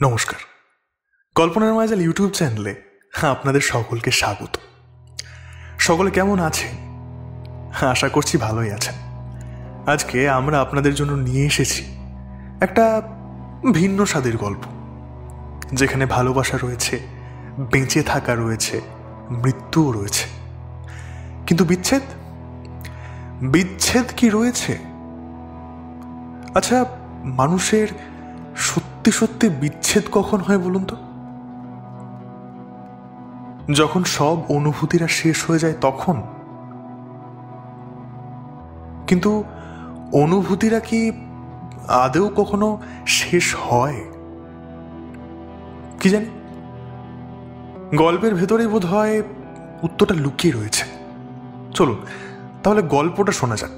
নমস্কার, কল্পনার মায়াজাল ইউটিউব চ্যানেলে আপনাদের সকলকে স্বাগত। সকলে কেমন আছেন? আশা করছি ভালোই আছেন। আজকে আমরা আপনাদের জন্য নিয়ে এসেছি একটা ভিন্ন স্বাদের গল্প, যেখানে ভালোবাসা রয়েছে, বেঁচে থাকা রয়েছে, মৃত্যুও রয়েছে। কিন্তু বিচ্ছেদ কি রয়েছে? আচ্ছা, মানুষের সত্যি সত্যি বিচ্ছেদ কখন হয় বলুন তো? যখন সব অনুভূতিরা শেষ হয়ে যায় তখন। কিন্তু অনুভূতিরা কি আদৌ কখনো শেষ হয়? কি জানি, গল্পের ভেতরেই বোধ হয় উত্তরটা লুকিয়ে রয়েছে। চলুন তাহলে গল্পটা শোনা যাক।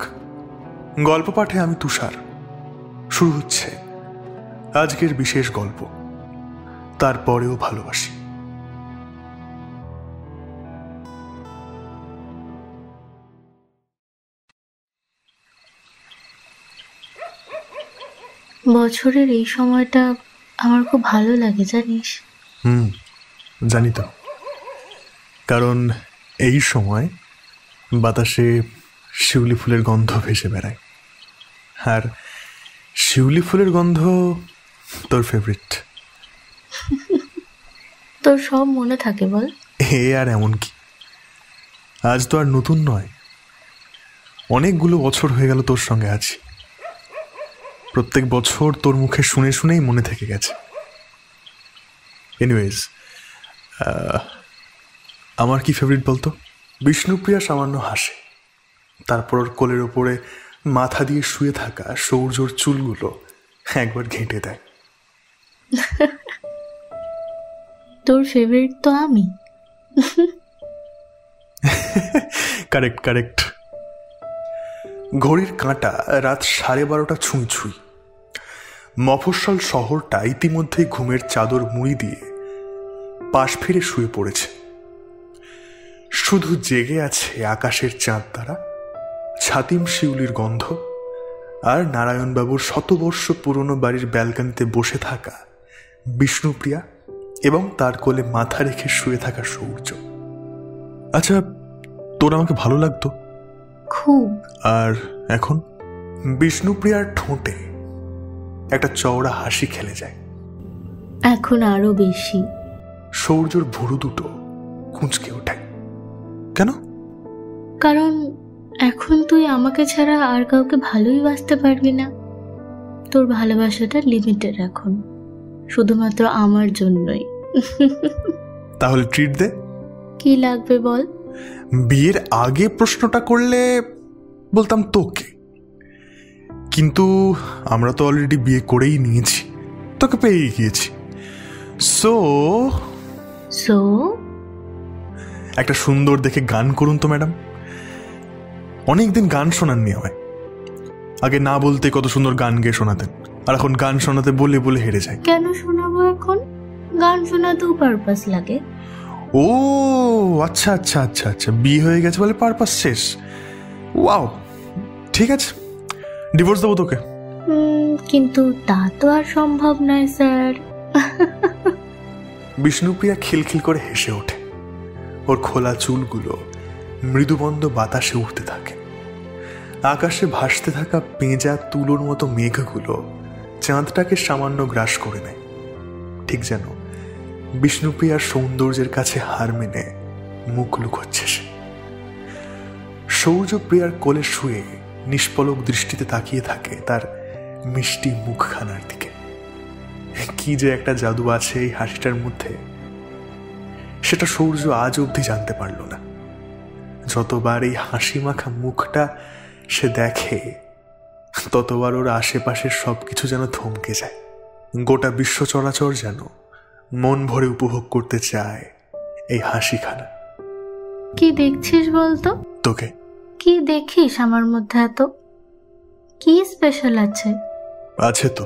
গল্প পাঠে আমি তুষার। শুরু হচ্ছে আজকের বিশেষ গল্প, তারপরেও ভালোবাসি। বছরের এই সময়টা আমার খুব ভালো লাগে, জানিস? জানি তো, কারণ এই সময় বাতাসে শিউলি ফুলের গন্ধ ভেসে বেড়ায়, আর শিউলি ফুলের গন্ধ তোর ফেভারিট। তোর সব মনে থাকে বল? এ আর এমন কি, আজ তো আর নতুন নয়, অনেকগুলো বছর হয়ে গেল তোর সঙ্গে আছি। প্রত্যেক বছর তোর মুখে শুনে শুনেই মনে থেকে গেছে। এনিওয়েজ, আমার কি ফেভারিট বলতো? বিষ্ণুপ্রিয়া সামান্য হাসে, তারপর ওর কোলের ওপরে মাথা দিয়ে শুয়ে থাকা সৌর্যর চুলগুলো একবার ঘেঁটে দেয়। তোর ফেভারিট তো আমি। কারেক্ট। ঘড়ির কাঁটা রাত 12:30 ছুঁই। মফস্বল শহরটা ইতিমধ্যেই ঘুমের চাদর মুড়ি দিয়ে পাশ ফিরে শুয়ে পড়েছে। শুধু জেগে আছে আকাশের চাঁদ তারা, ছাতিম শিউলির গন্ধ, আর নারায়ণবাবুর শতবর্ষ পুরনো বাড়ির ব্যালকনিতে বসে থাকা বিষ্ণুপ্রিয়া এবং তার কোলে মাথা রেখে শুয়ে থাকা সূর্য। আচ্ছা, তোর আমাকে ভালো লাগতো খুব। আর এখন? বিষ্ণুপ্রিয়ার ঠোঁটে একটা চওড়া হাসি খেলে যায়। এখন আরো বেশি। সূর্যর ভুরু দুটো কুঁচকে ওঠে। কেন? কারণ এখন তুই আমাকে ছাড়া আর কাউকে ভালোই বাসতে পারবি না। তোর ভালোবাসাটা লিমিটেড এখন, শুধুমাত্র আমার জন্যই। তাহলে ট্রিট দে। কি লাগবে বল? বিয়ের আগে প্রশ্নটা করলে বলতাম তোকে, কিন্তু আমরা তো অলরেডি বিয়ে করেই নিয়েছি, তোকে পেয়ে গিয়েছি। সো একটা সুন্দর দেখে গান করুন তো ম্যাডাম। অনেকদিন গান শোনাননি আমায়। আগে না বলতে কত সুন্দর গান গেয়ে শোনাতেন, আর এখন গান শোনাতে বলে বলে হেরে যায়। কেন শোনাবো এখন? গান শোনাতেও পারপাস লাগে। ও আচ্ছা, বিয়ে হয়ে গেছে বলে পারপাস শেষ। ওয়াও, ঠিক আছে, ডিভোর্স দেবো তোকে। কিন্তু তা তো আর সম্ভব নয় স্যার। বিষ্ণুপ্রিয়া খিলখিল করে হেসে ওঠে। ওর খোলা চুলগুলো মৃদুবন্ধ বাতাসে উঠতে থাকে। আকাশে ভাসতে থাকা পেঁজা তুলোর মতো মেঘগুলো চাঁদটাকে সামান্য গ্রাস করে নেয়, ঠিক যেন বিষ্ণুপ্রিয়ার সৌন্দর্যের কাছে হার মেনে মুখ লুকোচ্ছে সে। সূর্যপ্রিয়ার কোলে শুয়ে নিষ্পলক দৃষ্টিতে তাকিয়ে থাকে তার মিষ্টি মুখখানার দিকে। কি যে একটা জাদু আছে এই হাসিটার মধ্যে, সেটা সূর্য আজ অবধি জানতে পারল না। যতবার এই হাসি মাখা মুখটা সে দেখে, ততবার ওর আশেপাশের সবকিছু যেন থমকে যায়। গোটা বিশ্ব চরাচর যেন মন ভরে উপভোগ করতে চায় এই হাসিখানা। কি দেখছিস বলতো? তোকে। কি দেখিস আমার মধ্যে? এত কি স্পেশাল আছে? আছে তো,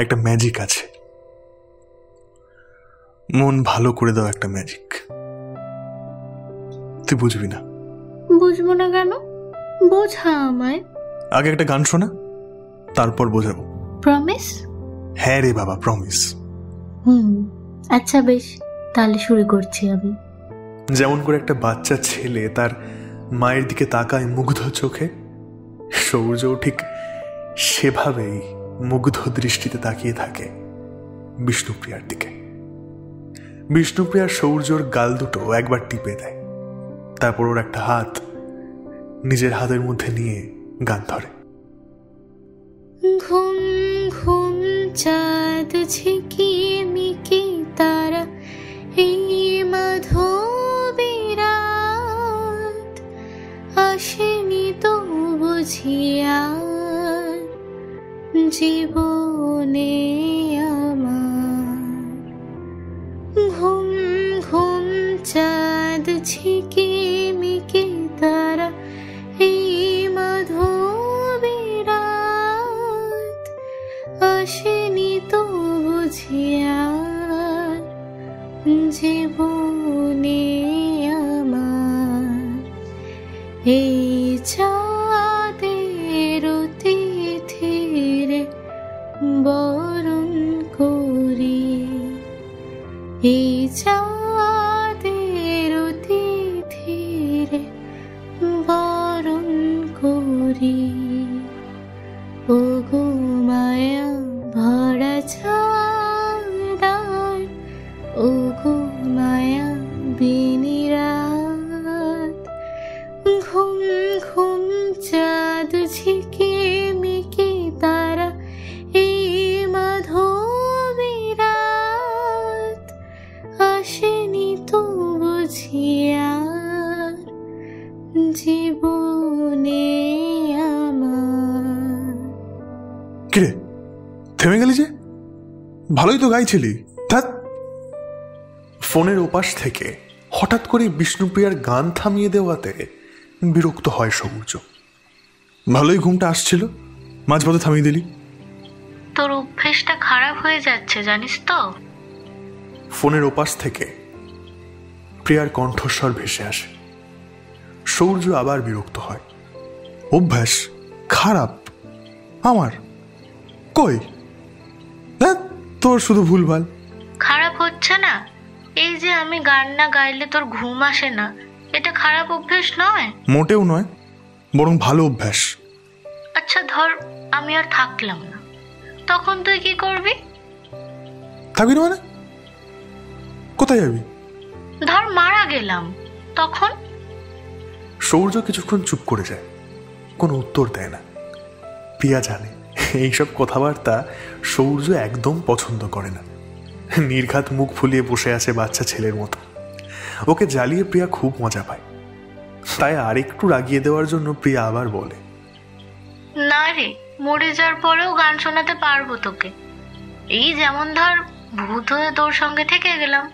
একটা ম্যাজিক আছে। মন ভালো করে দাও একটা ম্যাজিক। তুই বুঝবি না। বুঝবো না কেন? বোঝা আমায়। আগে একটা গান শোনা, তারপর বোঝাবো। প্রমিস? হ্যাঁ রে বাবা, প্রমিস। আচ্ছা বেশ, তাহলে শুরু করছি আমি। যেমন করে একটা বাচ্চা ছেলে তার মায়ের দিকে তাকায় মুগ্ধ চোখে, সৌর্যও ঠিক সেভাবেই মুগ্ধ দৃষ্টিতে তাকিয়ে থাকে বিষ্ণুপ্রিয়ার দিকে। বিষ্ণুপ্রিয়ার সৌর্যর গাল দুটো একবার টিপে দেয়, তারপর ওর একটা হাত নিজের হাতের মধ্যে নিয়ে গান ধরে। ঘুম ঘুম চাঁদ ঝিকিয়ে মিকে তারা, এই মাধবীরাত আসেনি তো বুঝিয়া জীবনে আমার। ঘুম ঘুম চাঁদ ঝিকিয়ে মিকে তারা, এই মাধবীরাত আসেনি তো বুঝিয়া জীবনে আমার। এই চাঁদের তিথিরে বরণ করি, এই চাঁদের তিথিরে বরণ করি। ও গো মায়া ভরা চাঁদার, ও গো মায়া বিনিরাত। ঘুম ঘুম চাঁদ ঝিকিয়ে মিকে তারা, এই মাধবীরাত আসেনি তো বুঝিয়া জীবনে আমার। কিরে, থেমে গেলি যে? ভালোই তো গাইছিলি। ফোনের ওপাশ থেকে হঠাৎ করে বিষ্ণুপ্রিয়ার গান থামিয়ে দেওয়াতে বিরক্ত হয় সৌর্য। ভালোই ঘুমটা আসছিল, মাঝপথে থামিয়ে দিলি। তোর অভ্যেসটা খারাপ হয়ে যাচ্ছে জানিস তো। ফোনের ওপাশ থেকে প্রিয়ার কণ্ঠস্বর ভেসে আসে। সৌর্য আবার বিরক্ত হয়। অভ্যাস খারাপ আমার? কই, তোর শুধু ভুলভাল। খারাপ হচ্ছে না? এই যে আমি গান না গাইলে তোর ঘুম আসে না, এটা খারাপ অভ্যেস নয়। মোটেও নয়, বরং ভালো অভ্যাস। আচ্ছা ধর আমি আর থাকলাম না, তখন তুই কি করবি? থাকবি না মানে? কোথায় যাবি? ধর মারা গেলাম, তখন? সৌর্য কিছুক্ষণ চুপ করে যায়, কোনো উত্তর দেয় না। প্রিয়া জানে এইসব কথাবার্তা সৌর্য একদম পছন্দ করে না। নির্ঘাত মুখ ফুলিয়ে বসে আছে বাচ্চা ছেলের মতো। ওকে জ্বালিয়ে প্রিয়া খুব মজা পায়। তাই আরেকটু রাগিয়ে দেওয়ার জন্য প্রিয়া আবার বলে, না রে, মরে যাওয়ার পরেও গান শোনাতে পারবো তোকে। এই যেমন ধর ভূত হয়ে তোর সঙ্গে থেকে গেলাম,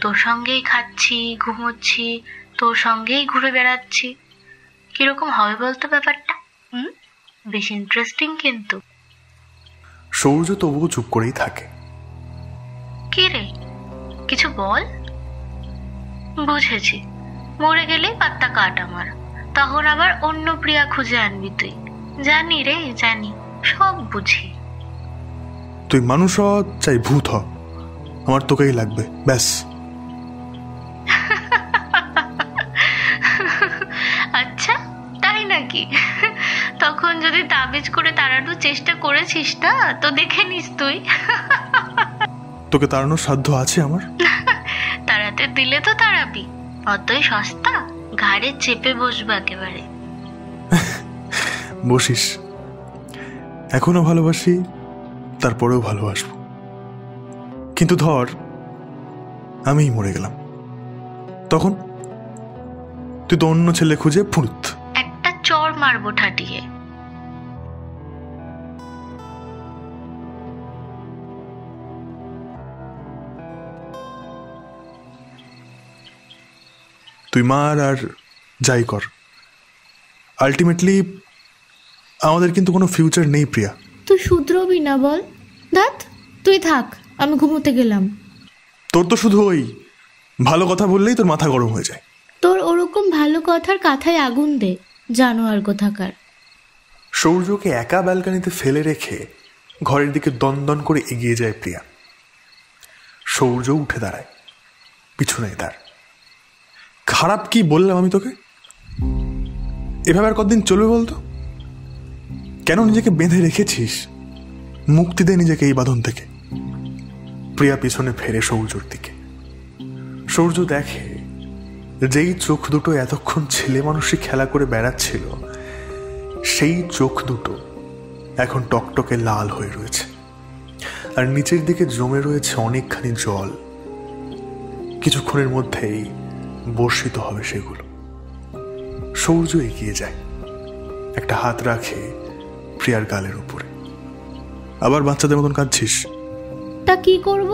তোর সঙ্গেই খাচ্ছি, ঘুমোচ্ছি, তোর সঙ্গেই ঘুরে বেড়াচ্ছি। কিরকম হবে বলতো ব্যাপারটা? বেশ ইন্টারেস্টিং কিন্তু। সৌর্য তবুও চুপ করেই থাকে। কি রে, কিছু বল। বুঝেছি, মরে গেলেই পাত্তা কাট আমার, তখন আবার অন্য প্রিয়া খুঁজে আনবি তুই। জানি রে, জানি, সব বুঝি। তুই মানুষ হ চাই ভূত হ, আমার তোকেই লাগবে, ব্যাস। আচ্ছা তাই নাকি? তখন যদি তাবিজ করে তাড়ানোর চেষ্টা করেছিস না তো দেখে নিস তুই। তোকে তাড়ানোর সাধ্য আছে আমার? তাড়াতে দিলে তো তাড়াবি, অতই সস্তা, ঘাড়ে চেপে বসবো একেবারে। বসিস, এখনো ভালোবাসি, তারপরেও ভালোবাসবো। কিন্তু ধর আমিই মরে গেলাম, তখন তুই তো অন্য ছেলে খুঁজে ফুরুত। একটা চড় মারবো ঠাটিয়ে। তুই মার আর যাই কর, আলটিমেটলি আমাদের কিন্তু কোনো ফিউচার নেই প্রিয়া। তুই শুধরবি না বল? দাঁত, তুই থাক, আমি ঘুমোতে গেলাম। তোর তো শুধু ওই ভালো কথা বললেই তোর মাথা গরম হয়ে যায়। তোর ওরকম ভালো কথার কাথায় আগুন দে, জানোয়ার কোথাকার। সৌর্যকে একা ব্যালকানিতে ফেলে রেখে ঘরের দিকে দনদন করে এগিয়ে যায় প্রিয়া। সৌর্য উঠে দাঁড়ায়, পিছু নেই তার। খারাপ কি বললাম আমি তোকে? এভাবে আর কতদিন চলবে বলতো? কেন নিজেকে বেঁধে রেখেছিস? মুক্তি দে নিজেকে এই বাঁধন থেকে। প্রিয়া পিছনে ফেরে সৌর্যর দিকে। সৌর্য দেখে যেই চোখ দুটো এতক্ষণ ছেলে মানুষই খেলা করে বেড়াচ্ছিল, সেই চোখ দুটো এখন টকটকে লাল হয়ে রয়েছে, আর নিচের দিকে জমে রয়েছে অনেকখানি জল। কিছুক্ষণের মধ্যেই বর্ষিত হবে সেগুলো। সৌর্য এগিয়ে যায়, একটা হাত রাখে প্রিয়ার গালের উপরে। আবার বাচ্চাদের মতন কাঁদছিস? তা কি করব?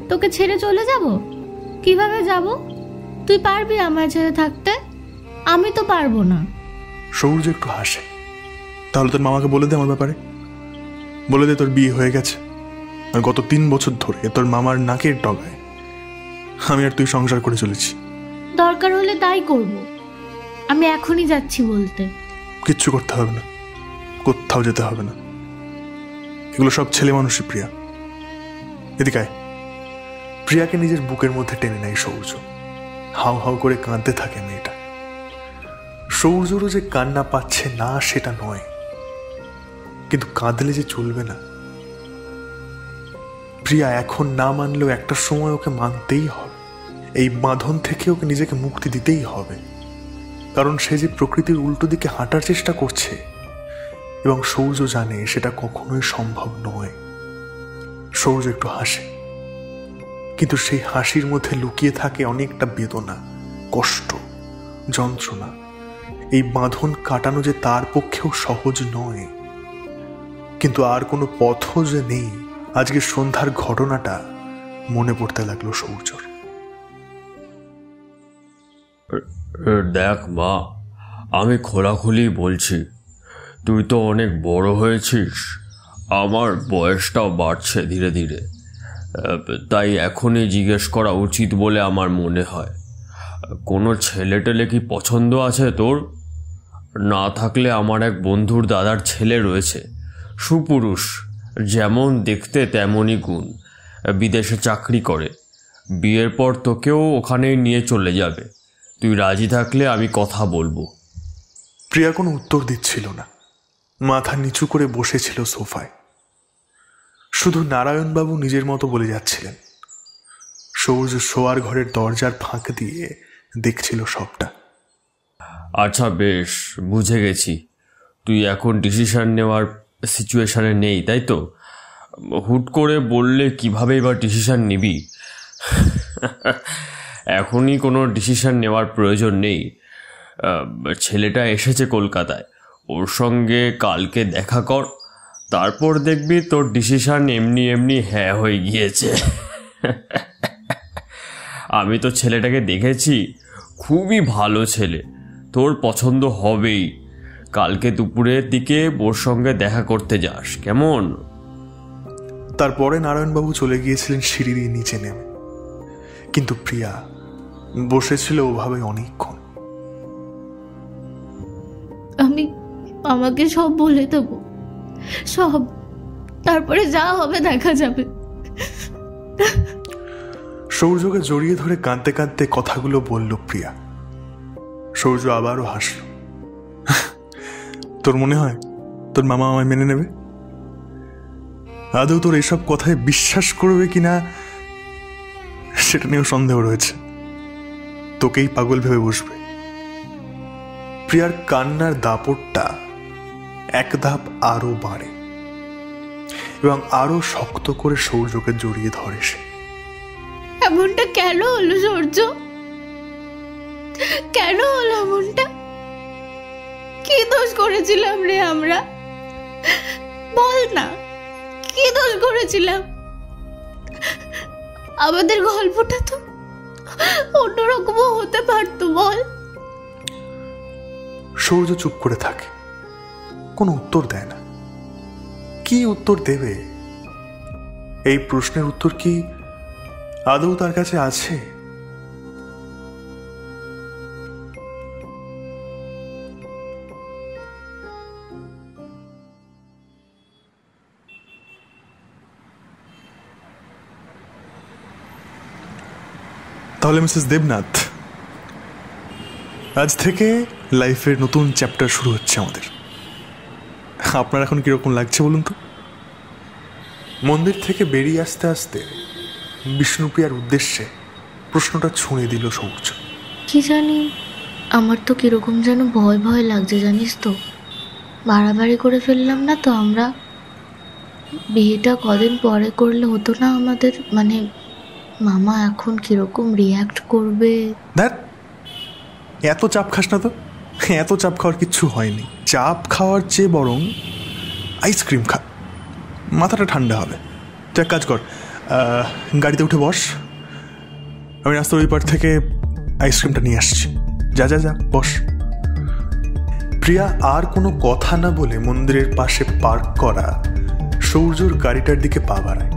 তোকে ছেড়ে চলে যাব? কিভাবে যাব? তুই পারবি আমার ছেড়ে থাকতে? আমি তো পারবো না। সৌর্য একটু হাসে। তাহলে তোর মামাকে বলে দে আমার ব্যাপারে। বলে দে তোর বিয়ে হয়ে গেছে, আর গত 3 বছর ধরে তোর মামার নাকের ডগায় আমি আর তুই সংসার করে চলেছি। দরকার হলে তাই করব। আমি এখনই যাচ্ছি বলতে। কিচ্ছু করতে হবে না, কোথাও যেতে হবে না। এগুলো সব ছেলে মানুষই প্রিয়া। এদিকে আয়। প্রিয়াকে নিজের বুকের মধ্যে টেনে নেয় সৌর্য। হাউ হাউ করে কাঁদতে থাকে মেয়েটা। সৌর্যরও যে কান্না পাচ্ছে না সেটা নয়, কিন্তু কাঁদলে যে চলবে না। প্রিয়া এখন না মানলেও একটা সময় ওকে মানতেই হবে। এই বাঁধন থেকে ওকে নিজেকে মুক্তি দিতেই হবে, কারণ সে যে প্রকৃতির উল্টো দিকে হাঁটার চেষ্টা করছে, এবং সৌর্য জানে সেটা কখনোই সম্ভব নয়। সৌর্য একটু হাসে, কিন্তু সেই হাসির মধ্যে লুকিয়ে থাকে অনেকটা বেদনা, কষ্ট, যন্ত্রণা। এই বাঁধন কাটানো যে তার পক্ষেও সহজ নয়, কিন্তু আর কোনো পথও যে নেই। আজকে সন্ধ্যার ঘটনাটা মনে পড়তে লাগলো সৌর্যর। দেখ মা, আমি খোলাখুলি বলছি, তুই তো অনেক বড় হয়েছিস, আমার বয়সটাও বাড়ছে ধীরে ধীরে, তাই এখনই জিজ্ঞেস করা উচিত বলে আমার মনে হয়। কোনো ছেলে টেলে কি পছন্দ আছে তোর? না থাকলে আমার এক বন্ধুর দাদার ছেলে রয়েছে, সুপুরুষ, যেমন দেখতে তেমনই গুণ, বিদেশে চাকরি করে। বিয়ের পর তোকেও ওখানেই নিয়ে চলে যাবে। তুই রাজি থাকলে আমি কথা বলবো। প্রিয়া কোনো উত্তর দিচ্ছিল না, মাথা নিচু করে বসেছিল সোফায়। শুধু নারায়ণবাবু নিজের মতো বলে যাচ্ছিলেন। সৌর্য শোয়ার ঘরের দরজার ফাঁক দিয়ে দেখছিল সবটা। আচ্ছা বেশ, বুঝে গেছি, তুই এখন ডিসিশন নেওয়ার সিচুয়েশনে নেই, তাই তো? হুট করে বললে কিভাবেই বা ডিসিশন নিবি? এখনই কোনো ডিসিশন নেওয়ার প্রয়োজন নেই। ছেলেটা এসেছে কলকাতায়, ওর সঙ্গে কালকে দেখা কর, তারপর দেখবি তোর ডিসিশন এমনি এমনি হ্যাঁ হয়ে গিয়েছে। আমি তো ছেলেটাকে দেখেছি, খুবই ভালো ছেলে, তোর পছন্দ হবেই। কালকে দুপুরের দিকে ওর সঙ্গে দেখা করতে যাস, কেমন? তারপরে নারায়ণবাবু চলে গিয়েছিলেন সিঁড়ি দিয়ে নিচে নেমে, কিন্তু প্রিয়া বসেছিল ওভাবে অনেকক্ষণ। আমি আমাকে সব বলে দেবো, সব, তারপরে যা হবে দেখা যাবে। সৌর্যকে জড়িয়ে ধরে কাঁদতে কাঁদতে কথাগুলো বলল প্রিয়া। সৌর্য আবারও হাসল। তোর মনে হয় তোর মামা আমায় মেনে নেবে? আদৌ তোর এসব কথায় বিশ্বাস করবে কিনা সেটা নিয়েও সন্দেহ রয়েছে। তোকেই পাগল ভেবে বসবে। প্রিয়ার কান্নার দাপটটা এক ধাপ আরো বাড়ে এবং আরো শক্ত করে সৌর্যকে জড়িয়ে ধরে সে। এমনটা কেন হলো সূর্য? কেন হলো এমনটা? কি দোষ করেছিলাম রে আমরা? বল না, কি দোষ করেছিলাম? আমাদের গল্পটা তো অন্যরকমও হতে পারতো, বল। সূর্য চুপ করে থাকে, কোনো উত্তর দেয় না। কি উত্তর দেবে? এই প্রশ্নের উত্তর কি আদৌ তার কাছে আছে? তাহলে মিসেস দেবনাথ, আজ থেকে লাইফের নতুন চ্যাপ্টার শুরু হচ্ছে আমাদের। আপনার এখন কিরকম লাগছে বলুন তো? মন্দির থেকে বেরিয়ে আসতে আসতে বিষ্ণুপ্রিয়ার উদ্দেশ্যে প্রশ্নটা ছুঁড়ে দিল সৌর্য। কি জানি, আমার তো কিরকম যেন ভয় ভয় লাগছে, জানিস তো। বাড়াবাড়ি করে ফেললাম না তো আমরা? বিয়েটা কদিন পরে করলে হতো না আমাদের? মানে মামা এখন কিরকম রিয়াক্ট করবে? দেখ, এত চাপ খাস না তো। এত চাপ খাওয়ার কিচ্ছু হয়নি। চাপ খাওয়ার চেয়ে বরং আইসক্রিম খা, মাথাটা ঠান্ডা হবে। তুই এক কাজ কর, গাড়িতে উঠে বস, আমি রাস্তার ওই পার থেকে আইসক্রিমটা নিয়ে আসছি। যা যা যা, বস। প্রিয়া আর কোনো কথা না বলে মন্দিরের পাশে পার্ক করা সৌর্যর গাড়িটার দিকে পা বাড়ায়,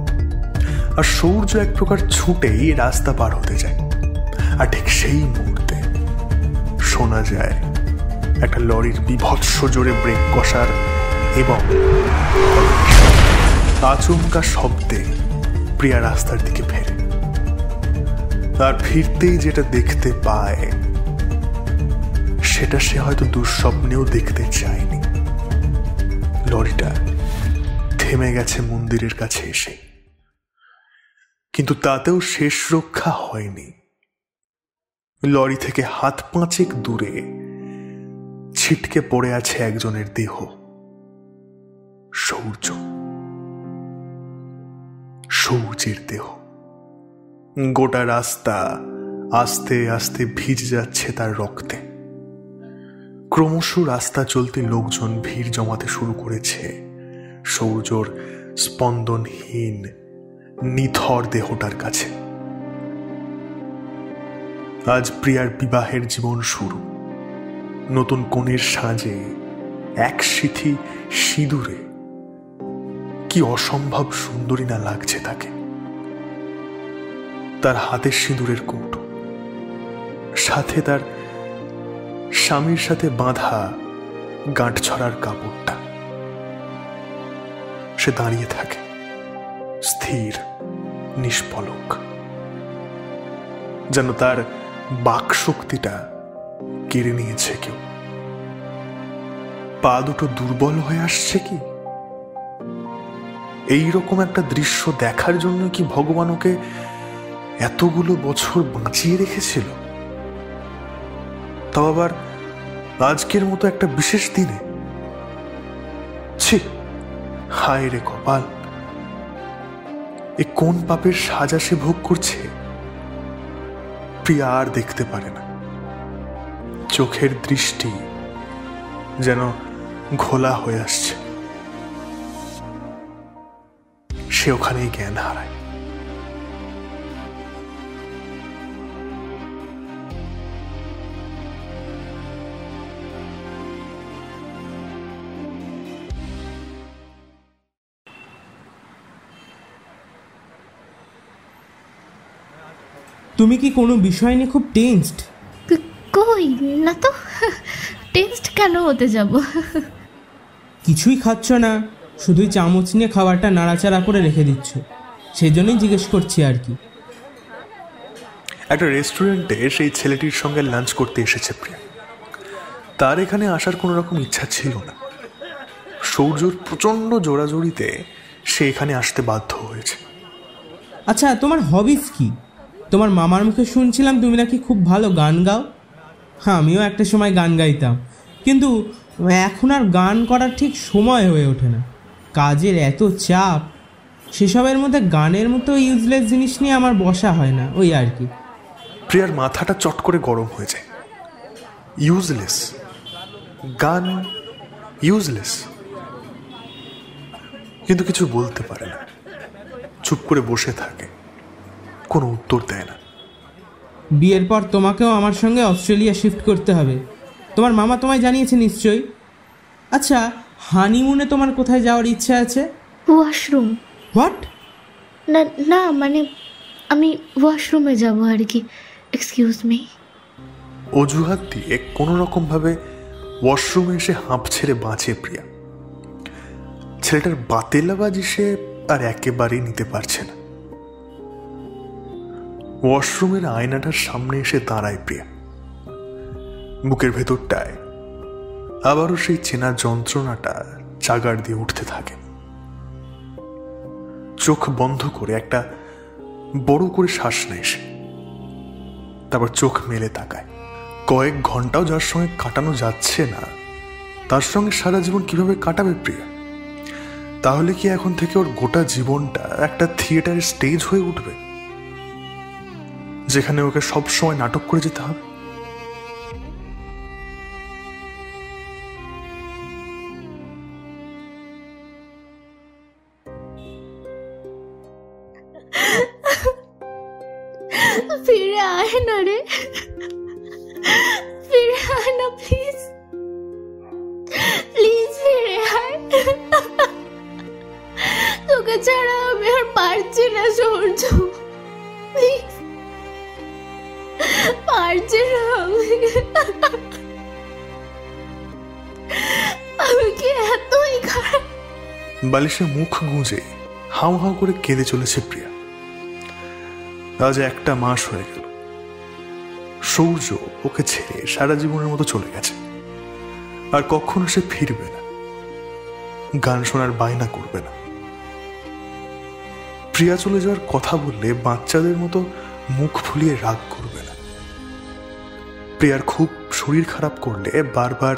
আর সৌর্য এক প্রকার ছুটেই রাস্তা পার হতে যায়। আর ঠিক সেই মুহূর্তে শোনা যায় একটা লরির বীভৎস জোরে ব্রেক কষার এবং আচমকা শব্দে প্রিয়া রাস্তার দিকে ফেরে। আর ফিরতেই যেটা দেখতে পায় সেটা সে হয়তো দুঃস্বপ্নেও দেখতে চায়নি। লরিটা থেমে গেছে মন্দিরের কাছে এসে, কিন্তু তাতেও শেষ রক্ষা হয়নি। লরি থেকে হাত পাঁচেক দূরে ছিটকে পড়ে আছে একজনের দেহ, সৌর্যের দেহ। গোটা রাস্তা আস্তে আস্তে ভিজে যাচ্ছে তার রক্তে। ক্রমশ রাস্তা চলতে লোকজন ভিড় জমাতে শুরু করেছে সৌর্যর স্পন্দনহীন নিথর দেহটার কাছে। আজ প্রিয়ার বিবাহের জীবন শুরু। নতুন কনের সাজে, এক সিথি সিঁদুরে কি অসম্ভব সুন্দরী না লাগছে তাকে। তার হাতের সিঁদুরের কৌটো, সাথে তার স্বামীর সাথে বাঁধা গাঁটছড়ার কাপড়টা। সে দাঁড়িয়ে থাকে স্থির, নিষ্পলক, যেন তার বাক শক্তিটা কেড়ে নিয়েছে কেউ। পা দুটো দুর্বল হয়ে আসছে কি? এইরকম একটা দৃশ্য দেখার জন্য কি ভগবান ওকে এতগুলো বছর বাঁচিয়ে রেখেছিল? তাও আবার আজকের মতো একটা বিশেষ দিনে। ছি, হায় রে কপাল! এ কোন পাপের সাজা সে ভোগ করছে? প্রিয়া আর দেখতে পারে না। চোখের দৃষ্টি যেন ঘোলা হয়ে আসছে। সে ওখানেই জ্ঞান হারায়। তুমি কি কোনো বিষয় নিয়ে খুব টেনসড? কই না তো, টেনসড কেন হতে যাব? কিছুই খাচ্ছ না, শুধুই চামচ নিয়ে খাবারটা নাড়াচাড়া করে রেখে দিচ্ছ, সেই জন্যই জিজ্ঞেস করছি আর কি। একটা রেস্টুরেন্টে সেই ছেলেটির সঙ্গে লাঞ্চ করতে এসেছে প্রিয়া। তার এখানে আসার কোনো রকম ইচ্ছা ছিল না। সৌর্যর প্রচণ্ড জোরাজোরিতে সে এখানে আসতে বাধ্য হয়েছে। আচ্ছা, তোমার হবিস কি? তোমার মামার মুখে শুনছিলাম তুমি নাকি খুব ভালো গান গাও। হ্যাঁ, আমিও একটা সময় গান গাইতাম, কিন্তু এখন আর গান করার ঠিক সময় হয়ে ওঠে না। কাজের এত চাপ, সেসবের মধ্যে গানের মতো ইউজলেস জিনিস নিয়ে আমার বসা হয় না, ওই আর কি। প্রিয়ার মাথাটা চট করে গরম হয়ে যায়। ইউজলেস গান, ইউজলেস, কিন্তু কিছু বলতে পারে না। চুপ করে বসে থাকে, কোনো উত্তর দেয় না। বিয়ের পর তোমাকেও আমার সঙ্গে অস্ট্রেলিয়া শিফট করতে হবে, তোমার মামা তোমায় জানিয়েছে নিশ্চয়ই। আচ্ছা, হানিমুনে তোমার কোথায় যাওয়ার ইচ্ছে আছে? ওয়াশরুম। হোয়াট? না না, মানে আমি ওয়াশরুমে যাব আর কি। Excuse me. অজুহাত দিয়ে কোনো রকম ভাবে ওয়াশরুমে এসে হাঁপ ছেড়ে বাঁচে প্রিয়া। ছেলেটার বাতেলাবাজি সে আর একেবারেই নিতে পারছে না। ওয়াশরুমের আয়নাটার সামনে এসে দাঁড়ায় প্রিয়া। বুকের ভেতরটায় আবারও সেই চেনা যন্ত্রণাটা জাগার দিয়ে উঠতে থাকে। চোখ বন্ধ করে একটা বড় করে শ্বাস নেয় সে, তারপর চোখ মেলে তাকায়। কয়েক ঘন্টাও যার সঙ্গে কাটানো যাচ্ছে না, তার সঙ্গে সারা জীবন কিভাবে কাটাবে প্রিয়া? তাহলে কি এখন থেকে ওর গোটা জীবনটা একটা থিয়েটারের স্টেজ হয়ে উঠবে, যেখানে ওকে সবসময় নাটক করে যেতে হবে? ফিরে আয় না রে, ফিরে আয় না প্লিজ, প্লিজ ফিরে আয়। তোকে ছাড়া আমি আর পারছি না সূর্য, প্লিজ পারছি না আমি কি এতই খারাপ? বালিশে মুখ গুঁজে হাউ হাউ করে কেঁদে চলেছে প্রিয়া। আজ 1 মাস হয়ে গেল সূর্য ওকে ছেড়ে সারা জীবনের মতো চলে গেছে, আর কখনো সে ফিরবে না, গান শোনার বায়না করবে না। প্রিয়া চলে যাওয়ার কথা বললে বাচ্চাদের মতো মুখ ফুলিয়ে রাগ করবে না। প্রিয়ার খুব শরীর খারাপ করলে বারবার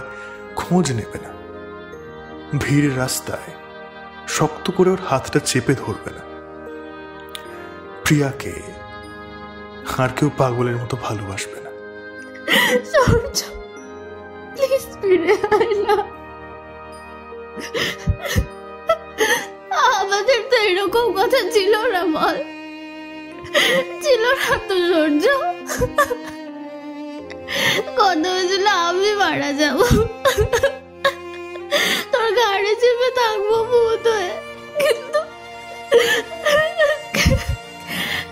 খোঁজ নেবে না। ভিড় রাস্তায় শক্ত করে ওর হাতটা চেপে ধরবে না। প্রিয়াকে আর কেউ পাগলের মতো ভালোবাসবে না। সূর্য প্লিজ ফিরে আয় না, আমাদের তো এরকম কথা ছিল না, বল ছিল না তো সূর্য? কথা হয়েছিল আমি মারা যাব, তোর গাড়ি চেপে থাকবো ভূত হয়ে,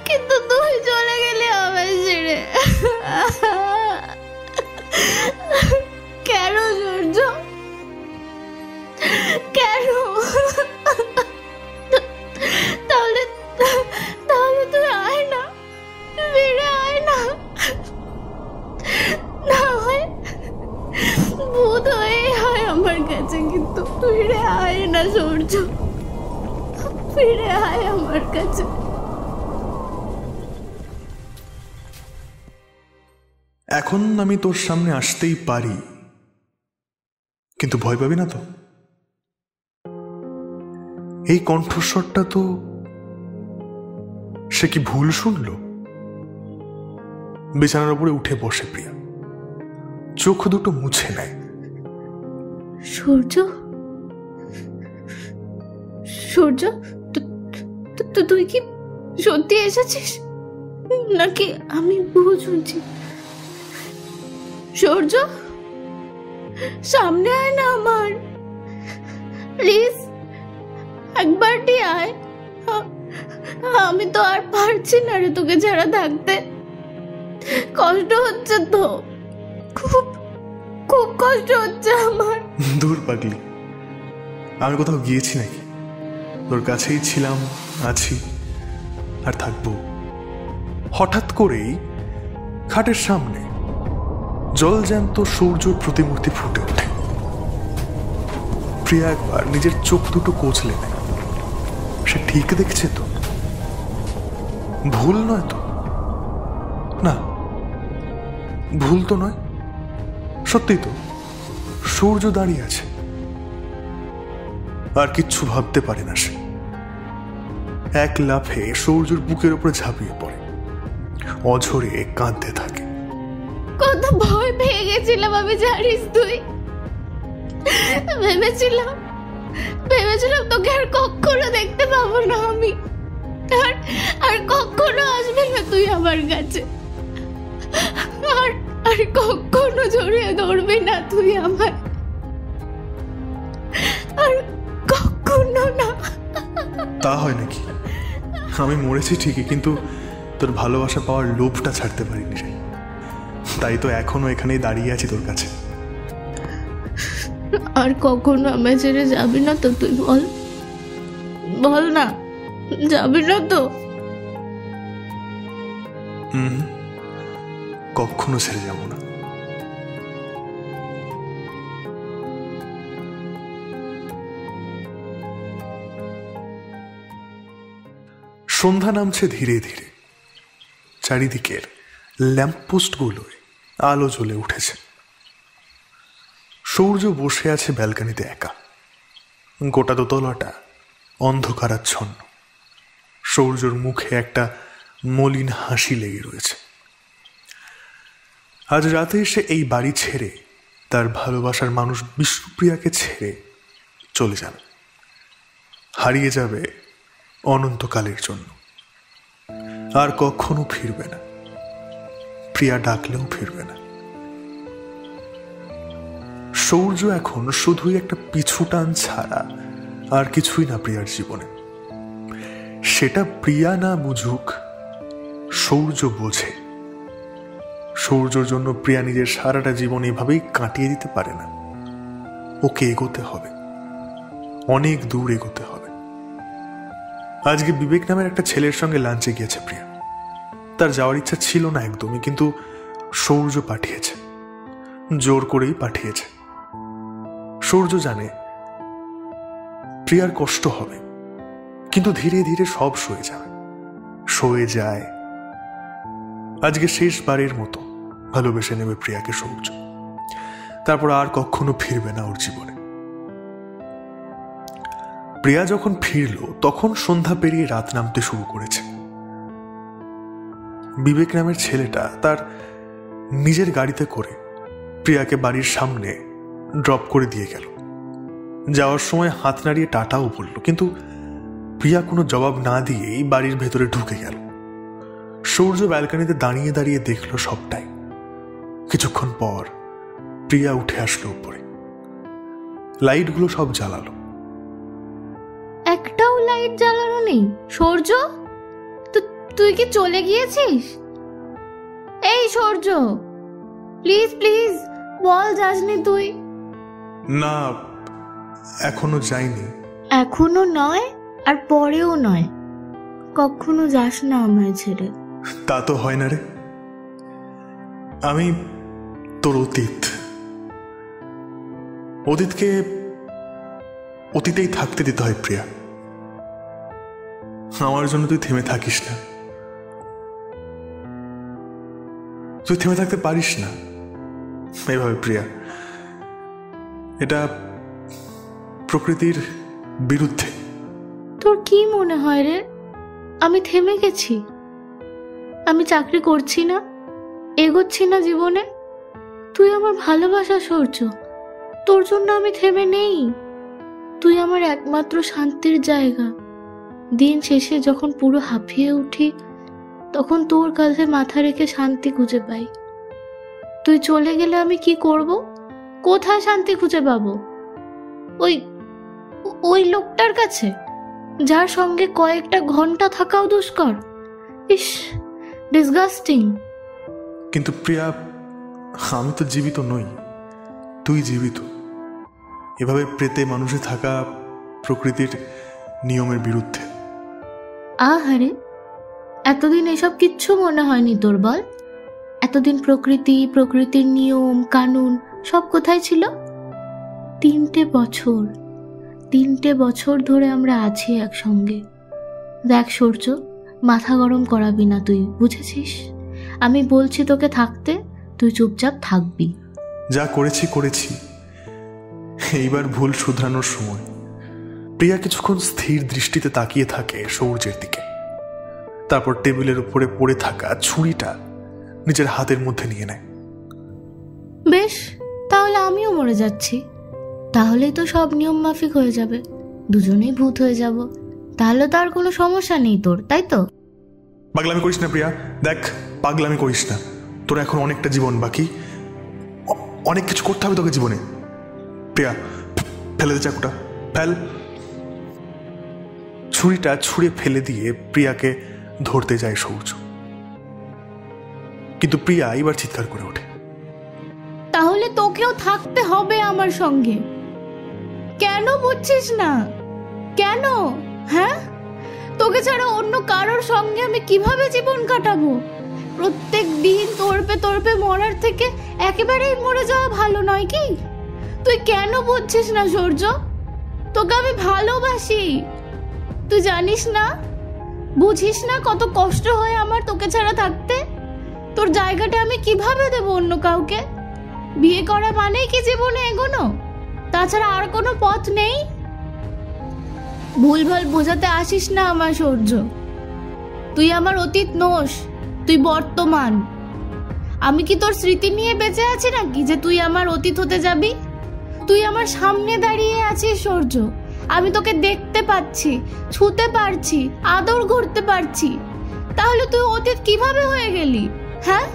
কিন্তু তুই চলে গেলি আমায় ছেড়ে। কেন সূর্য, কেন? তাহলে তুই আয় না, ফিরে আয় না, না হয় ভূত হয়ে হয় আমার কাছে, কিন্তু ফিরে আয় না সূর্য, ফিরে আয় আমার কাছে। এখন আমি তোর সামনে আসতেই পারি, কিন্তু ভয় পাবি না তো? এই কণ্ঠস্বরটা তো সে কি ভুল শুনল? বিছানার উপরে উঠে বসে প্রিয়া, চোখ দুটো মুছে নেয়। সূর্য, সূর্য তুই কি সত্যি এসেছিস নাকি আমি ভুল শুনছি? সূর্য সামনে আয় না আমার, প্লিজ একবারটি আয়। আমি তো আর পারছি না রে তোকে ছাড়া থাকতে, কষ্ট হচ্ছে তো, খুব খুব কষ্ট হচ্ছে আমার। দূর পাগলি, আমি কোথাও গিয়েছি নাকি? তোর কাছেই ছিলাম, আছি, আর থাকবো। হঠাৎ করেই খাটের সামনে জলজ্যান্ত সূর্যর প্রতিমূর্তি ফুটে ওঠে। প্রিয়া একবার নিজের চোখ দুটো কচলে নেয়। সে ঠিক দেখছে তো? ভুল নয় তো? না, ভুল তো নয়, সত্যি তো। সূর্য দাঁড়িয়ে আছে, আর কিচ্ছু ভাবতে পারে না সে। এক লাফে সূর্যের বুকের উপরে ঝাঁপিয়ে পড়ে, অঝরে কাঁদতে থাকে। কত ভয় পেয়ে গেছিলাম আমি, জানিস তুই? ভেবেছিলাম তোকে আর কখনো দেখতে পাবো না আমি, আর কখনো আসবে না তুই আমার কাছে, আর কখনো জড়িয়ে ধরবে না তুই আমার, আর কখনো না। তা হয় নাকি? আমি মরেছি ঠিকই, কিন্তু তোর ভালোবাসা পাওয়ার লোভটা ছাড়তে পারিনি রে। তাই তো এখনো এখানেই দাঁড়িয়ে আছি তোর কাছে। আর কখনো আমায় ছেড়ে যাবি না তো তুই? বল না, যাবি না তো? কখনো ছেড়ে যাব না। সন্ধ্যা নামছে ধীরে ধীরে। চারিদিকের ল্যাম্পপোস্টগুলোয় আলো জ্বলে উঠেছে। সূর্য বসে আছে ব্যালকনিতে একা। গোটা দোতলাটা অন্ধকারাচ্ছন্ন। সূর্যর মুখে একটা মলিন হাসি লেগে রয়েছে। আজ রাতে এসে এই বাড়ি ছেড়ে তার ভালোবাসার মানুষ বিষ্ণুপ্রিয়াকে ছেড়ে চলে যাবে, হারিয়ে যাবে অনন্তকালের জন্য। আর কখনো ফিরবে না। প্রিয়া ডাকলেও ফিরবে না। সূর্য এখন শুধুই একটা পিছু টান ছাড়া আর কিছুই না প্রিয়ার জীবনে। সেটা প্রিয়া না বুঝুক, সূর্য বোঝে। সূর্যর জন্য প্রিয়া নিজের সারাটা জীবন এভাবেই কাটিয়ে দিতে পারে না। ওকে এগোতে হবে, অনেক দূর এগোতে হবে। আজকে বিবেক নামের একটা ছেলের সঙ্গে লাঞ্চে গিয়েছে প্রিয়া। তার যাওয়ার ইচ্ছা ছিল না একদমই, কিন্তু সূর্য পাঠিয়েছে, জোর করেই পাঠিয়েছে। সূর্য জানে প্রিয়ার কষ্ট হবে, কিন্তু ধীরে ধীরে সব সয়ে যাবে, সয়ে যায়। আজকে শেষবারের মতো ভালোবেসে নেবে প্রিয়াকে সূর্য। তারপর আর কখনো ফিরবে না ওর জীবনে। প্রিয়া যখন ফিরল তখন সন্ধ্যা পেরিয়ে রাত নামতে শুরু করেছে। বিবেক নামের ছেলেটা তার নিজের গাড়িতে করে প্রিয়াকে বাড়ির সামনে ড্রপ করে দিয়ে গেল। যাওয়ার সময় হাত নাড়িয়ে টাটাও বলল, কিন্তু প্রিয়া কোনো জবাব না দিয়েই বাড়ির ভেতরে ঢুকে গেল। সূর্য ব্যালকনিতে দাঁড়িয়ে দাঁড়িয়ে দেখল সবটাই। কিছুক্ষণ পর প্রিয়া উঠে আসলো উপরে। লাইটগুলো সব জ্বালালো। একটাও লাইট জ্বালানো নেই। সূর্য, তুই কি চলে গিয়েছিস? এই সূর্য, প্লিজ প্লিজ বল যাসনি তুই? না, এখনো যাইনি। এখনো নয় আর পরেও নয়, কখনো যাস না আমায় ছেড়ে। তা তো হয় না রে। আমি তোর অতীত, অতীতকে অতীতেই থাকতে দিতে হয় প্রিয়া। আমার জন্য তুই থেমে থাকিস না। তুই থেমে থাকতে পারিস না এইভাবে প্রিয়া। এটা প্রকৃতির বিরুদ্ধে। তোর কি মনে হয় রে আমি থেমে গেছি? আমি চাকরি করছি না, এগোচ্ছি না জীবনে? তুই আমার ভালোবাসা সূর্য, তোর জন্য আমি থেমে নেই। তুই আমার একমাত্র শান্তির জায়গা। দিন শেষে যখন পুরো হাঁপিয়ে উঠি তখন তোর কাঁধে মাথা রেখে শান্তি খুঁজে পাই। তুই চলে গেলে আমি কি করব? কোথায় শান্তি খুঁজে পাবো? ওই লোকটার কাছে যার সঙ্গে কয়েকটা ঘন্টা থাকাও দুষ্কর। ইস, ডিসগাস্টিং। কিন্তু প্রিয়া, আমি তো জীবিত নই, তুই জীবিত। এভাবে প্রেতে মানুষে থাকা প্রকৃতির নিয়মের বিরুদ্ধে। আহারে, এতদিন এসব কিচ্ছু মনে হয়নি তোর? বল, এতদিন প্রকৃতির নিয়ম কানুন সব কোথায় ছিল? 3 বছর ধরে আমরা আছি একসঙ্গে। দেখ সূর্য, মাথা গরম করাবি না তুই, বুঝেছিস? আমি বলছি তোকে থাকতে, তুই চুপচাপ থাকবি। যা করেছি, এইবার ভুল শুধরানোর সময়। প্রিয়া কিছুক্ষণ স্থির দৃষ্টিতে তাকিয়ে থাকে সূর্যের দিকে। তারপর টেবিলের উপরে পড়ে থাকা ছুরিটা নিজের হাতের মধ্যে নিয়ে নেয়। বেশ, তাহলে আমিও মরে যাচ্ছি। তাহলেই তো সব নিয়ম মাফিক হয়ে যাবে, দুজনেই ভূত হয়ে যাব। তাহলে তো আর কোনো সমস্যা নেই তোর, তাই তো? পাগলামি করিস না প্রিয়া। দেখ, পাগলামি করিস না। তোর এখন অনেকটা জীবন বাকি, অনেক কিছু করতে হবে তোকে জীবনে। প্রিয়া, ফেলে দে চাকুটা, ফেল। ছুরিটা ছুঁড়ে ফেলে দিয়ে প্রিয়াকে ধরতে যায় সূর্য, কিন্তু প্রিয়া এবার চিৎকার করে ওঠে। তাহলে তোকেও থাকতে হবে আমার সঙ্গে। কেন বুঝছিস না? কেন? হ্যাঁ, তোকে ছাড়া অন্য কারোর সঙ্গে আমি কিভাবে জীবন কাটাবো? প্রত্যেক দিন তড়পে তড়পে মরার থেকে একেবারেই মরে যাওয়া ভালো নয় কি? তুই কেন বুঝছিস না সূর্য? তোকে আমি ভালোবাসি, তুই জানিস না? বুঝিস না কত কষ্ট হয় আমার তোকে ছাড়া থাকতে? তোর জায়গাটা আমি কিভাবে দেবো অন্য কাউকে? বিয়ে করা মানেই কি জীবনে এগোনো? তাছাড়া আর কোনো পথ নেই? ভুলভাল বোঝাতে আসিস না আমার সূর্য। তুই আমার অতীত নোস, তুই বর্তমান। আমি কি তোর স্মৃতি নিয়ে বেঁচে আছি নাকি যে তুই আমার অতীত হতে যাবি? তুই আমার সামনে দাঁড়িয়ে আছিস সূর্য, আমি তোকে দেখতে পাচ্ছি, ছুতে পারছি, আদর করতে পারছি। তাহলে তুই অতীত কিভাবে হয়ে গেলি? হ্যাঁ,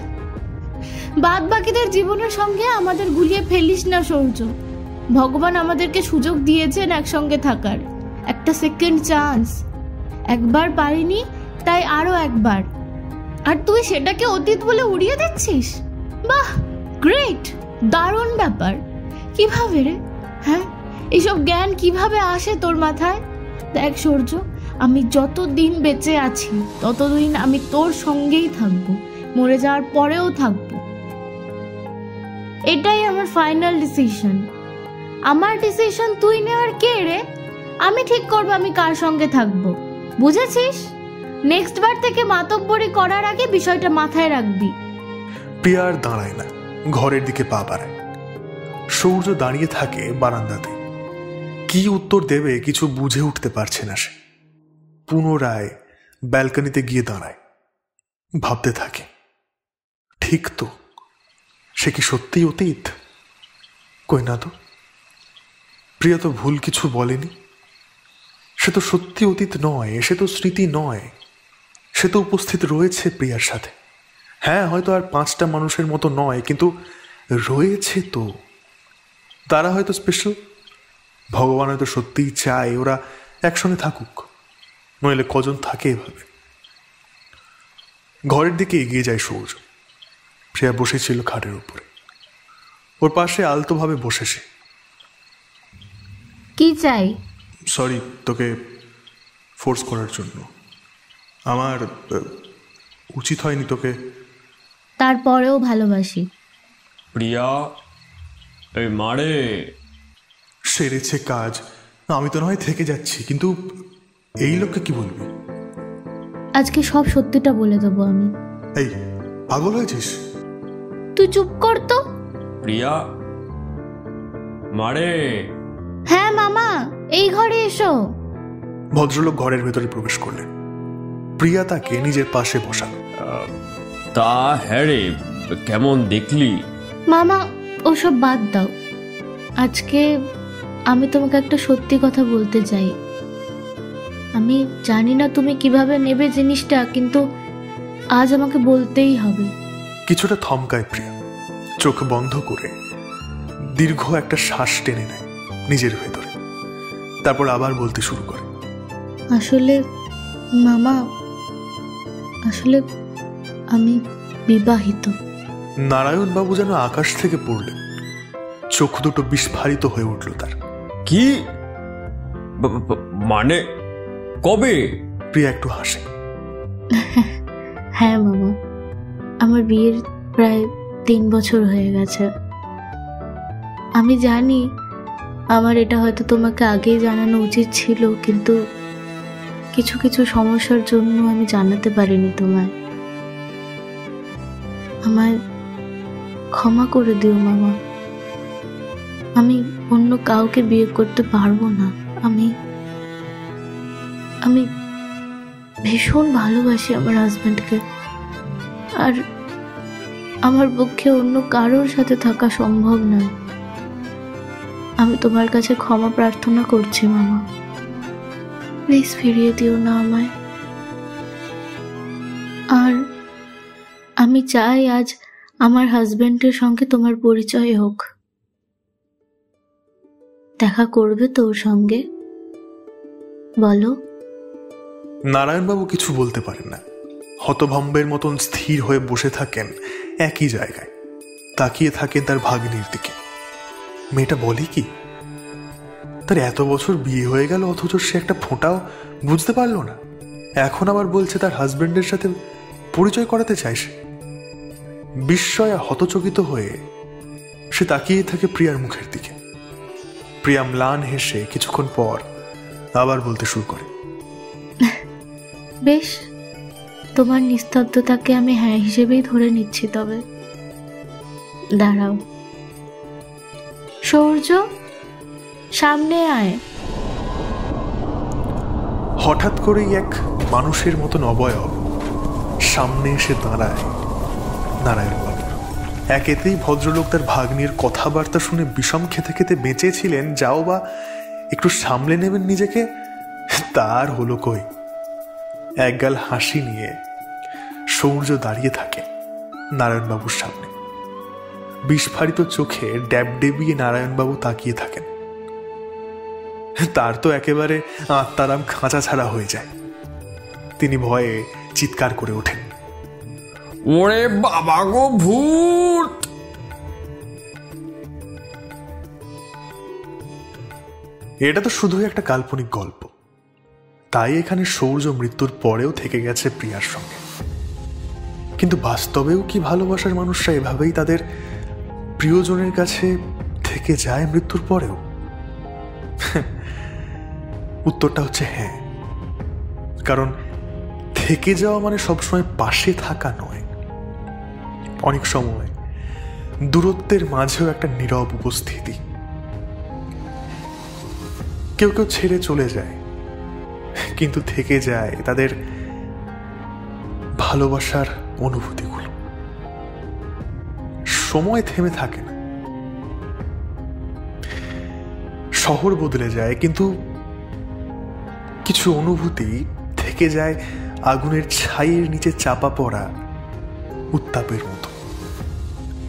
বাদ বাকিদের জীবনের সঙ্গে আমাদের গুলিয়ে ফেলিস না সূর্য। ভগবান আমাদেরকে সুযোগ দিয়েছেন একসঙ্গে থাকার, একটা সেকেন্ড চান্স। একবার পারিনি, তাই আরো একবার। আর তুই সেটাকে অতীত বলে উড়িয়ে দিচ্ছিস? বাহ, গ্রেট, দারুণ ব্যাপার। কিভাবে রে? হ্যাঁ, এইসব জ্ঞান কিভাবে আসে তোর মাথায়? দেখ সূর্য, আমি যতদিন বেঁচে আছি ততদিন আমি তোর সঙ্গেই থাকবো, মরে যাওয়ার পরেও থাকবো। এটাই আমার ফাইনাল ডিসিশন। আমার ডিসিশন তুই নেওয়ার কে রে? আমি ঠিক করবো আমি কার সঙ্গে থাকবো, বুঝেছিস? নেক্সট বার থেকে মাতব্বরি করার আগে বিষয়টা মাথায় রাখবি। প্রিয়া আর দাঁড়ায় না, ঘরের দিকে পা বাড়ায়। সূর্য দাঁড়িয়ে থাকে বারান্দাতে। কি উত্তর দেবে কিছু বুঝে উঠতে পারছে না সে। পুনরায় ব্যালকনিতে গিয়ে দাঁড়ায়, ভাবতে থাকে, ঠিক তো, সে কি সত্যিই অতীত? কই না তো, প্রিয়া তো ভুল কিছু বলেনি। সে তো সত্যি অতীত নয়, সে তো স্মৃতি নয়, সে তো উপস্থিত রয়েছে প্রিয়ার সাথে। হ্যাঁ, হয়তো আর 5টা মানুষের মতো নয়, কিন্তু রয়েছে তো। তারা হয়তো স্পেশাল। ভগবান হয়তো সত্যিই চায় ওরা একসঙ্গে থাকুক, নইলে কজন থাকে এভাবে। ঘরের দিকে এগিয়ে যায় সূর্য। প্রিয়া বসেছিল খাটের উপরে, ওর পাশে আলতোভাবে বসে সে। কি চাই? সরি তোকে ফোর্স করার জন্য, আমার উচিত হয়নি তোকে। তারপরেও ভালোবাসি। প্রিয়া, এই মারে। সেরেছে কাজ, আমি তো নয় থেকে যাচ্ছি, কিন্তু এই লোককে কি বলবি? আজকে সব সত্যিটা বলে দেবো আমি। এই পাগল হয়েছিস? তুই চুপ কর তো। প্রিয়া, মারে। হ্যাঁ মামা, এই ঘরে এসো। ভদ্রলোক ঘরের ভেতরে প্রবেশ করলেন। প্রিয়া তাকে নিজের পাশে বসালো। তা হ্যাঁ রে, কেমন দেখলি? মামা, ওসব বাদ দাও। আজকে আমি তোমাকে একটা সত্যি কথা বলতে চাই। আমি জানি না তুমি কিভাবে নেবে জিনিসটা, কিন্তু আজ আমাকে বলতেই হবে। কিছুটা থমকায় প্রিয়া, চোখ বন্ধ করে দীর্ঘ একটা শ্বাস টেনে নেয় নিজের ভেতরে, তারপর আবার বলতে শুরু করে। আসলে মামা, আসলে আমি বিবাহিত। নারায়ণবাবু যেন আকাশ থেকে পড়লেন, চোখ দুটো বিস্ফারিত হয়ে উঠল তার। কি মানে, কবে? প্রিয়া একটু হাসে। হ্যাঁ মামা, আমার বিয়ের প্রায় 3 বছর হয়ে গেছে। আমি জানি আমার এটা হয়তো তোমাকে আগেই জানানো উচিত ছিল, কিন্তু কিছু কিছু সমস্যার জন্য আমি জানাতে পারিনি তোমায়। আমায় ক্ষমা করে দিও মামা। আমি অন্য কাউকে বিয়ে করতে পারবো না। আমি ভীষণ ভালোবাসি আমার হাজব্যান্ডকে, আর আমার পক্ষে অন্য কারোর সাথে থাকা সম্ভব নয়। আমি তোমার কাছে ক্ষমা প্রার্থনা করছি মামা, প্লিজ ফিরিয়ে দিও না আমায়। আর আমি চাই আজ আমার হাজব্যান্ডের সঙ্গে তোমার পরিচয় হোক। দেখা করবে তো ওর সঙ্গে? বলো। নারায়ণবাবু কিছু বলতে পারেন না, হতভম্বের মতন স্থির হয়ে বসে থাকেন একই জায়গায়, তাকিয়ে থাকেন তার ভাগ্নির দিকে। মেয়েটা বলে কি? তার এত বছর বিয়ে হয়ে গেল, অথচ সে একটা ফোঁটাও বুঝতে পারলো না। এখন আবার বলছে তার হাজবেন্ডের সাথে পরিচয় করাতে চায় সে। বিস্ময়ে হতচকিত হয়ে সে তাকিয়ে থাকে প্রিয়ার মুখের দিকে। প্রিয়া ম্লান হেসে কিছুক্ষণ পর আবার বলতে শুরু করে, বেশ, তোমার নিস্তব্ধতাকে আমি হ্যাঁ হিসেবেই ধরে নিচ্ছি। তবে দাঁড়াও, সূর্য সামনে আয়। হঠাৎ করেই এক মানুষের মতন অবয়ব সামনে এসে দাঁড়ায় নারায়ণবাবু। একেতেই ভদ্রলোক তার ভাগ্নির কথাবার্তা শুনে বিষম খেতে খেতে বেঁচেছিলেন, যাও বা একটু সামলে নেবেন নিজেকে, তার হলো কই। একগাল হাসি নিয়ে সূর্য দাঁড়িয়ে থাকে নারায়ণবাবুর সামনে। বিস্ফারিত চোখে ড্যাবডেবিয়ে নারায়ণবাবু তাকিয়ে থাকেন। তার তো একেবারে আত্মারাম খাঁচা ছাড়া হয়ে যায়। তিনি ভয়ে চিৎকার করে ওঠেন, ওরে বাবা গো, ভূত! এটা তো শুধুই একটা কাল্পনিক গল্প, তাই এখানে সূর্য মৃত্যুর পরেও থেকে গেছে প্রিয়ার সঙ্গে। কিন্তু বাস্তবেও কি ভালোবাসার মানুষরা এভাবেই তাদের প্রিয়জনের কাছে থেকে যায় মৃত্যুর পরেও? উত্তরটা হচ্ছে হ্যাঁ। কারণ থেকে যাওয়া মানে সবসময় পাশে থাকা নয়। অনেক সময় দূরত্বের মাঝেও একটা নীরব উপস্থিতি। কেউ কেউ ছেড়ে চলে যায়, কিন্তু থেকে যায় তাদের ভালোবাসার অনুভূতিগুলো। সময় থেমে থাকে না, শহর বদলে যায়, কিন্তু কিছু অনুভূতি থেকে যায় আগুনের ছাইয়ের নিচে চাপা পড়া উত্তাপের মতো,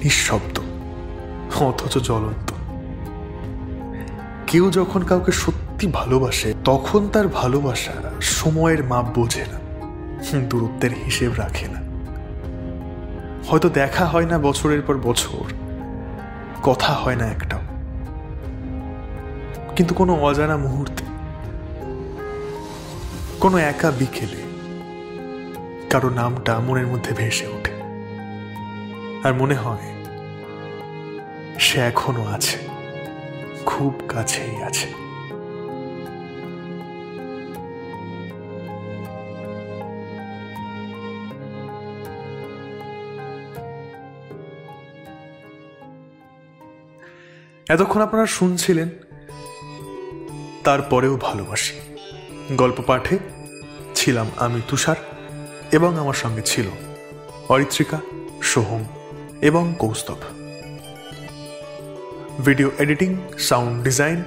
নিঃশব্দ অথচ জ্বলন্ত। কেউ যখন কাউকে সত্যি ভালোবাসে তখন তার ভালোবাসা সময়ের মাপ বোঝে না, দূরত্বের হিসেব রাখে না। হয়তো দেখা হয় না বছরের পর বছর, কথা হয় না একটাও, কিন্তু কোনো অজানা মুহূর্তে, কোনো একা বিকেলে কারো নামটা মনের মধ্যে ভেসে ওঠে, আর মনে হয় সে এখনো আছে, খুব কাছেই আছে। এতক্ষণ আপনারা শুনছিলেন তারপরেও ভালোবাসি। গল্প পাঠে ছিলাম আমি তুষার, এবং আমার সঙ্গে ছিল অরিত্রিকা, সোহম এবং Kaustav. Video editing, sound design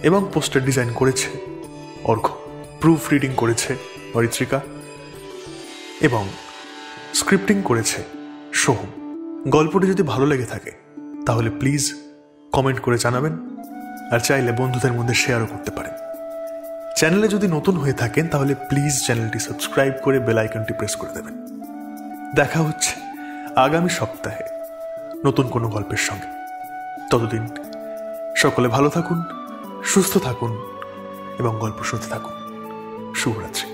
এবং পোস্টার ডিজাইন করেছে অর্ঘ্য। প্রুফ রিডিং করেছে অরিত্রিকা এবং স্ক্রিপ্টিং করেছে সোহম। গল্পটি যদি ভালো লেগে থাকে তাহলে প্লিজ কমেন্ট করে জানাবেন, আর চাইলে বন্ধুদের মধ্যে শেয়ারও করতে পারেন। চ্যানেলে যদি নতুন হয়ে থাকেন তাহলে প্লিজ চ্যানেলটি সাবস্ক্রাইব করে বেল আইকনটি প্রেস করে দেবেন। দেখা হচ্ছে আগামী সপ্তাহে নতুন কোনো গল্পের সঙ্গে। ততদিন সকলে ভালো থাকুন, সুস্থ থাকুন এবং গল্প শুনতে থাকুন। শুভরাত্রি।